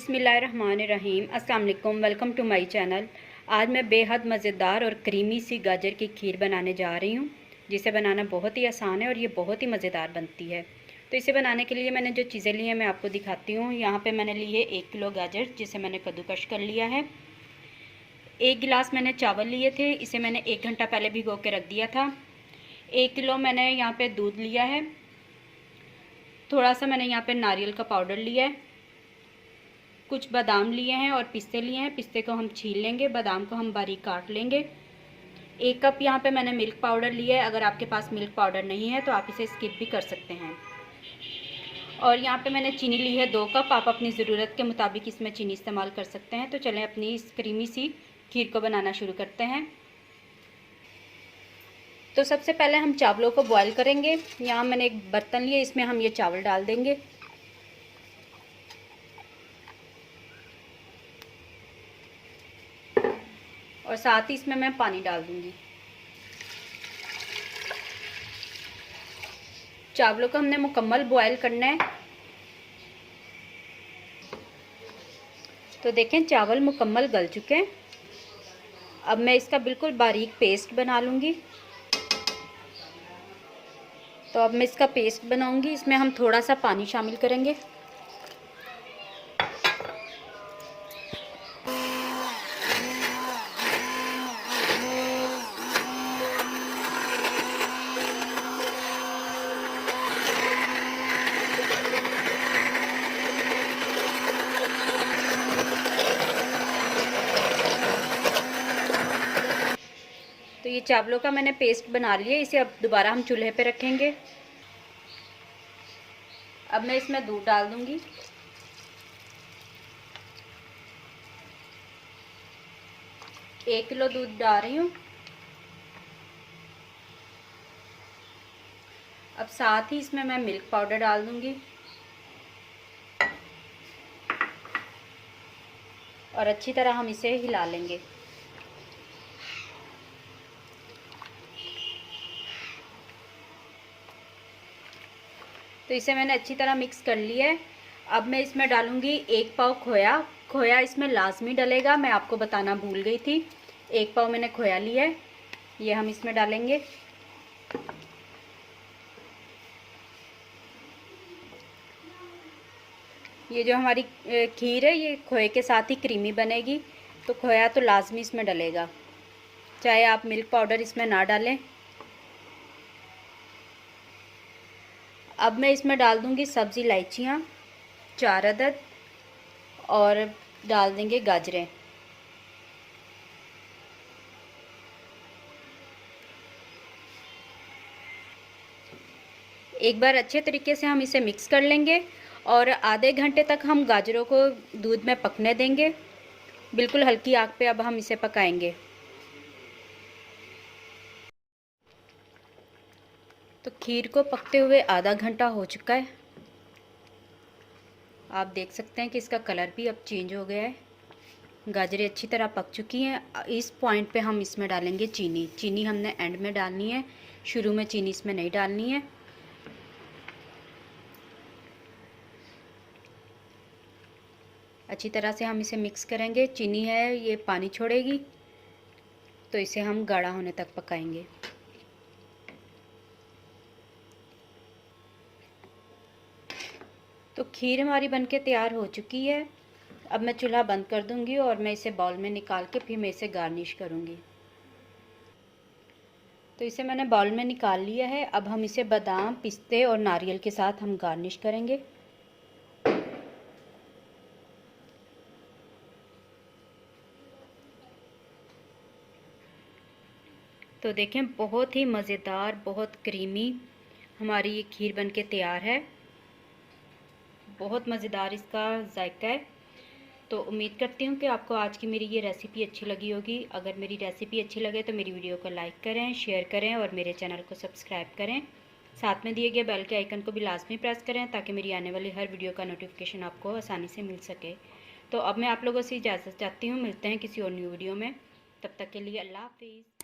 बिस्मिल्लाहिर्रहमानिर्रहीम। अस्सलाम वालेकुम, वेलकम टू माय चैनल। आज मैं बेहद मज़ेदार और क्रीमी सी गाजर की खीर बनाने जा रही हूँ, जिसे बनाना बहुत ही आसान है और ये बहुत ही मज़ेदार बनती है। तो इसे बनाने के लिए मैंने जो चीज़ें ली हैं मैं आपको दिखाती हूँ। यहाँ पे मैंने ली है 1 किलो गाजर, जिसे मैंने कद्दूकश कर लिया है। 1 गिलास मैंने चावल लिए थे, इसे मैंने 1 घंटा पहले भिगो के रख दिया था। 1 किलो मैंने यहाँ पर दूध लिया है। थोड़ा सा मैंने यहाँ पर नारियल का पाउडर लिया है। कुछ बादाम लिए हैं और पिस्ते लिए हैं। पिस्ते को हम छील लेंगे, बादाम को हम बारीक काट लेंगे। 1 कप यहाँ पे मैंने मिल्क पाउडर लिया है। अगर आपके पास मिल्क पाउडर नहीं है तो आप इसे स्किप भी कर सकते हैं। और यहाँ पे मैंने चीनी ली है 2 कप। आप अपनी ज़रूरत के मुताबिक इसमें चीनी इस्तेमाल कर सकते हैं। तो चलें अपनी इस क्रीमी सी खीर को बनाना शुरू करते हैं। तो सबसे पहले हम चावलों को बॉयल करेंगे। यहाँ मैंने एक बर्तन लिया, इसमें हम ये चावल डाल देंगे। और साथ ही इसमें मैं पानी डाल दूंगी। चावलों को हमने मुकम्मल बॉयल करना है। तो देखें चावल मुकम्मल गल चुके हैं। अब मैं इसका बिल्कुल बारीक पेस्ट बना लूँगी। तो अब मैं इसका पेस्ट बनाऊँगी। इसमें हम थोड़ा सा पानी शामिल करेंगे। तो ये चावलों का मैंने पेस्ट बना लिया। इसे अब दोबारा हम चूल्हे पे रखेंगे। अब मैं इसमें दूध डाल दूंगी। एक किलो दूध डाल रही हूँ। अब साथ ही इसमें मैं मिल्क पाउडर डाल दूंगी और अच्छी तरह हम इसे हिला लेंगे। तो इसे मैंने अच्छी तरह मिक्स कर लिया है। अब मैं इसमें डालूंगी 1 पाव खोया। खोया इसमें लाजमी डलेगा, मैं आपको बताना भूल गई थी। 1 पाव मैंने खोया लिया है, ये हम इसमें डालेंगे। ये जो हमारी खीर है ये खोए के साथ ही क्रीमी बनेगी, तो खोया तो लाजमी इसमें डलेगा, चाहे आप मिल्क पाउडर इसमें ना डालें। अब मैं इसमें डाल दूंगी सब्ज़ इलायचियाँ 4 अदद और डाल देंगे गाजरें। एक बार अच्छे तरीके से हम इसे मिक्स कर लेंगे और आधे घंटे तक हम गाजरों को दूध में पकने देंगे। बिल्कुल हल्की आग पे अब हम इसे पकाएंगे। तो खीर को पकते हुए आधा घंटा हो चुका है। आप देख सकते हैं कि इसका कलर भी अब चेंज हो गया है। गाजरें अच्छी तरह पक चुकी हैं। इस पॉइंट पे हम इसमें डालेंगे चीनी। चीनी हमने एंड में डालनी है, शुरू में चीनी इसमें नहीं डालनी है। अच्छी तरह से हम इसे मिक्स करेंगे। चीनी है ये पानी छोड़ेगी, तो इसे हम गाढ़ा होने तक पकाएंगे। तो खीर हमारी बनके तैयार हो चुकी है। अब मैं चूल्हा बंद कर दूंगी और मैं इसे बाउल में निकाल के फिर मैं इसे गार्निश करूंगी। तो इसे मैंने बाउल में निकाल लिया है। अब हम इसे बादाम, पिस्ते और नारियल के साथ हम गार्निश करेंगे। तो देखें बहुत ही मज़ेदार, बहुत क्रीमी हमारी ये खीर बनके तैयार है। बहुत मज़ेदार इसका जायका है। तो उम्मीद करती हूँ कि आपको आज की मेरी ये रेसिपी अच्छी लगी होगी। अगर मेरी रेसिपी अच्छी लगे तो मेरी वीडियो को लाइक करें, शेयर करें और मेरे चैनल को सब्सक्राइब करें। साथ में दिए गए बेल के आइकन को भी लाजमी प्रेस करें ताकि मेरी आने वाली हर वीडियो का नोटिफिकेशन आपको आसानी से मिल सके। तो अब मैं आप लोगों से इजाज़त चाहती हूँ। मिलते हैं किसी और न्यू वीडियो में। तब तक के लिए अल्लाह हाफिज़।